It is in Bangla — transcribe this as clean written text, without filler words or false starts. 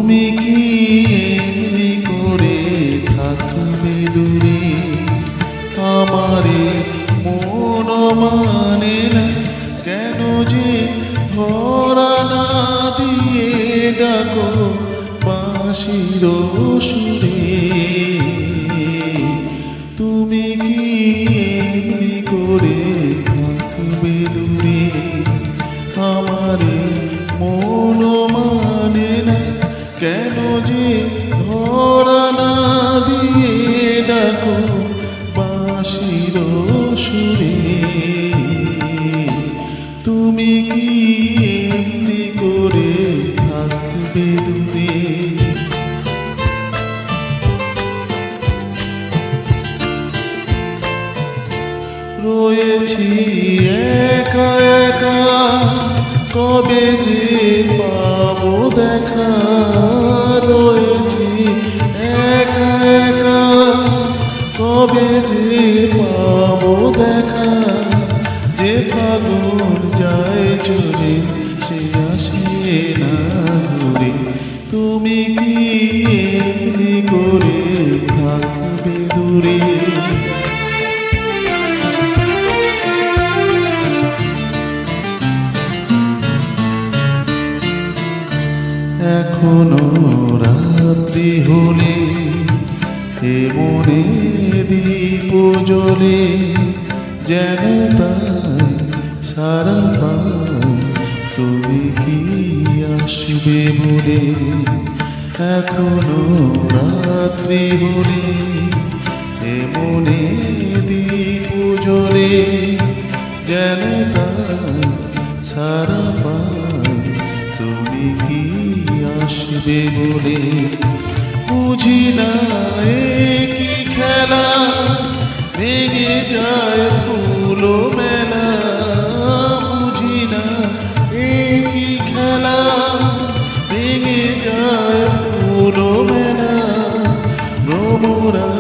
তুমি কি এমনি করে থাকবে দূরে, আমারে মন মানে না কেন যে ধরা না দিয়ে ডাকো বাঁশির সুরে। তুমি কি এমনি করে থাকবে দূরে, আমারে মন মানে না কেন যে ধরা না দিয়ে ডাকো বাঁশির সুরে। তুমি কি এমনি করে থাকবে দূরে। রয়েছি একা একা, কবে যে পাবো দেখা। রয়েছি একা একা, কবে যে পাবো দেখা। যে ফাগুন যায় চলে সে আসে না ঘুরে। তুমি কি এমনি করে থাকবে দূরে। এখনো রাত্রি হলে এ মনে দীপ জ্বলে, যেন তাই সারা পায় তুমি কি আসবে বলে। এখনো রাত্রি হলে এ মনে দীপ জ্বলে, যেন তাই সারা পায় তুমি কি আসবে বলে। বুঝি না এ কি খেলা, ভেঙে যায় ফুল মেলা। বুঝি না এ কি খেলা, ভেঙে যায় ফুল মেলা। ভ্রমরা